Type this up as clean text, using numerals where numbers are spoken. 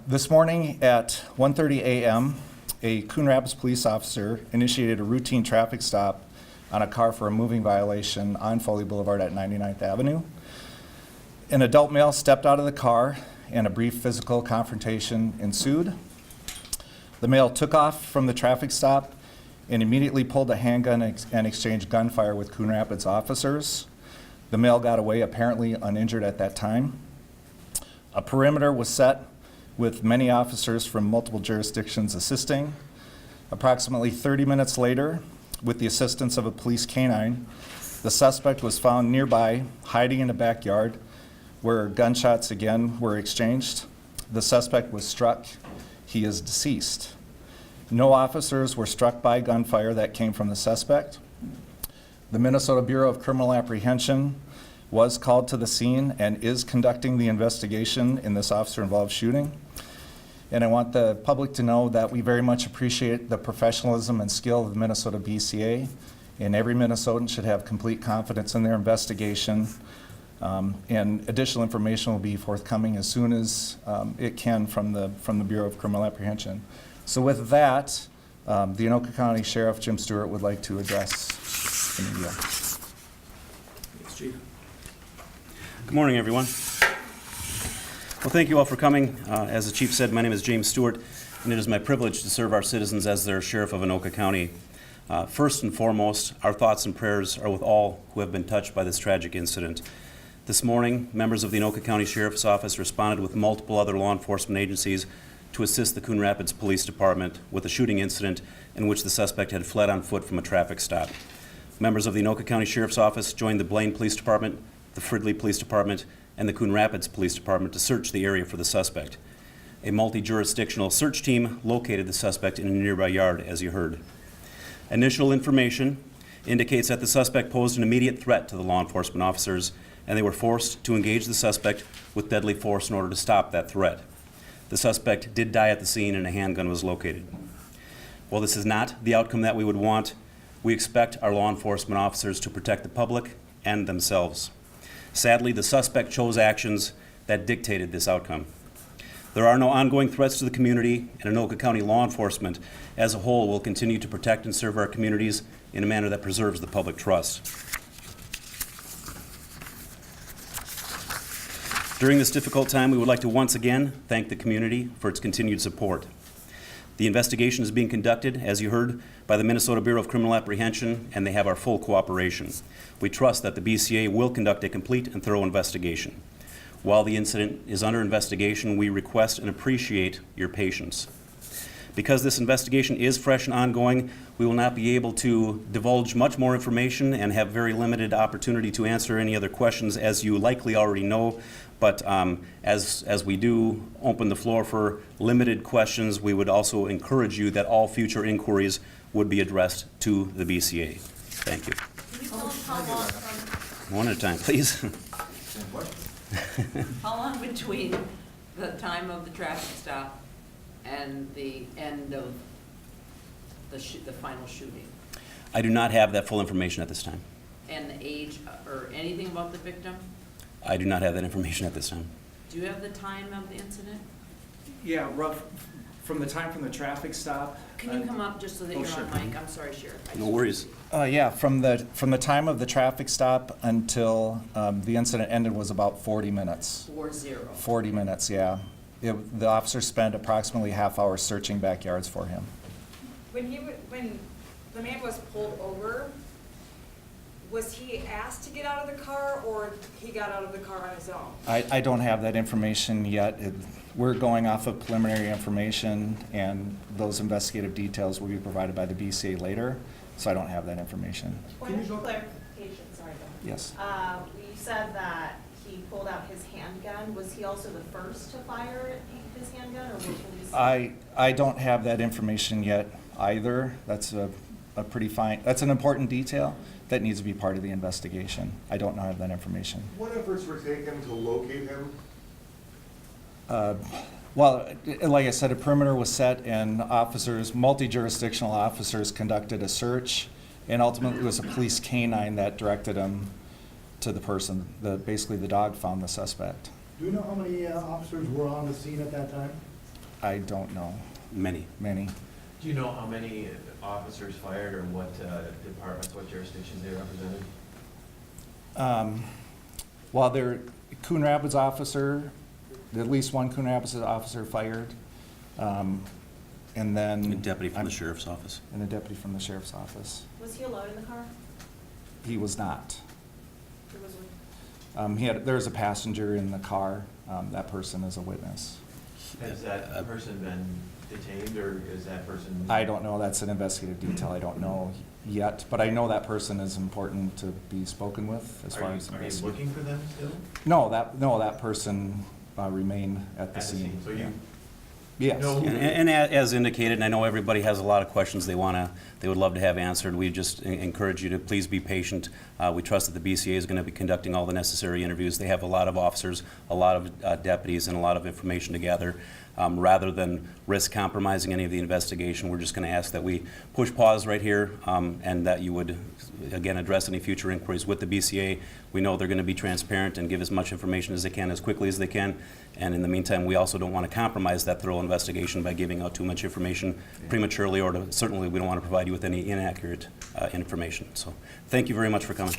This morning at 1:30 a.m., a Coon Rapids police officer initiated a routine traffic stop on a car for a moving violation on Foley Boulevard at 99th Avenue. An adult male stepped out of the car and a brief physical confrontation ensued. The male took off from the traffic stop and immediately pulled a handgun and exchanged gunfire with Coon Rapids officers. The male got away apparently uninjured at that time. A perimeter was set with many officers from multiple jurisdictions assisting. Approximately 30 minutes later, with the assistance of a police canine, the suspect was found nearby, hiding in a backyard where gunshots again were exchanged. The suspect was struck. He is deceased. No officers were struck by gunfire that came from the suspect. The Minnesota Bureau of Criminal Apprehension was called to the scene and is conducting the investigation in this officer-involved shooting. And I want the public to know that we very much appreciate the professionalism and skill of the Minnesota BCA, and every Minnesotan should have complete confidence in their investigation. And additional information will be forthcoming as soon as it can from the Bureau of Criminal Apprehension. So with that, the Anoka County Sheriff Jim Stewart would like to address the media. Thanks, Chief. Good morning, everyone. Well, thank you all for coming. As the Chief said, my name is James Stewart, and it is my privilege to serve our citizens as their Sheriff of Anoka County. First and foremost, our thoughts and prayers are with all who have been touched by this tragic incident. This morning, members of the Anoka County Sheriff's Office responded with multiple other law enforcement agencies to assist the Coon Rapids Police Department with a shooting incident in which the suspect had fled on foot from a traffic stop. Members of the Anoka County Sheriff's Office joined the Blaine Police Department, the Fridley Police Department, and the Coon Rapids Police Department to search the area for the suspect. A multi-jurisdictional search team located the suspect in a nearby yard, as you heard. Initial information indicates that the suspect posed an immediate threat to the law enforcement officers, and they were forced to engage the suspect with deadly force in order to stop that threat. The suspect did die at the scene and a handgun was located. While this is not the outcome that we would want, we expect our law enforcement officers to protect the public and themselves. Sadly, the suspect chose actions that dictated this outcome. There are no ongoing threats to the community, and Anoka County law enforcement as a whole will continue to protect and serve our communities in a manner that preserves the public trust. During this difficult time, we would like to once again thank the community for its continued support. The investigation is being conducted, as you heard, by the Minnesota Bureau of Criminal Apprehension, and they have our full cooperation. We trust that the BCA will conduct a complete and thorough investigation. While the incident is under investigation, we request and appreciate your patience. Because this investigation is fresh and ongoing, we will not be able to divulge much more information and have very limited opportunity to answer any other questions, as you likely already know. But as we do open the floor for limited questions, we would also encourage you that all future inquiries would be addressed to the BCA. Thank you. Can you tell us how long from, One at a time, please. how long between the time of the traffic stop and the end of the final shooting? I do not have that full information at this time. And the age or anything about the victim? I do not have that information at this time. Do you have the time of the incident? Yeah, rough, from the time from the traffic stop. Can you come up just so that you're sure. on mic? I'm sorry, Sheriff. No worries. Yeah, from the time of the traffic stop until the incident ended was about 40 minutes. 40. 40 minutes, yeah. The officer spent approximately half hour searching backyards for him. When the man was pulled over, was he asked to get out of the car, or he got out of the car on his own? I don't have that information yet. We're going off of preliminary information, and those investigative details will be provided by the BCA later, so I don't have that information. Point of clarification, sorry. Yes. You said that he pulled out his handgun. Was he also the first to fire his handgun, or were police? I don't have that information yet either. That's that's an important detail that needs to be part of the investigation. I don't have that information. What efforts were taken to locate him? Well, like I said, a perimeter was set and officers, multi-jurisdictional officers conducted a search, and ultimately it was a police canine that directed them to the person. Basically the dog found the suspect. Do you know how many officers were on the scene at that time? I don't know, Many. many. Do you know how many officers fired or what departments, what jurisdictions they represented? Well, there, Coon Rapids officer, at least one Coon Rapids officer fired. And then. A deputy from I'm- the sheriff's office. And a deputy from the sheriff's office. Was he alone in the car? He was not. Or was with? There was a passenger in the car. That person is a witness. Has that person been detained or is that person? I don't know, that's an investigative detail, I don't know yet, but I know that person is important to be spoken with as far as. Are you looking for them still? No, that person remained at the scene. So you Yes. know who- And as indicated, and I know everybody has a lot of questions they would love to have answered. We just encourage you to please be patient. We trust that the BCA is going to be conducting all the necessary interviews. They have a lot of officers, a lot of deputies, and a lot of information to gather. Rather than risk compromising any of the investigation, we're just going to ask that we push pause right here, and that you would, again, address any future inquiries with the BCA. We know they're going to be transparent and give as much information as they can, as quickly as they can. And in the meantime, we also don't want to compromise that thorough investigation by giving out too much information prematurely, or certainly we don't want to provide you with any inaccurate information. So thank you very much for coming.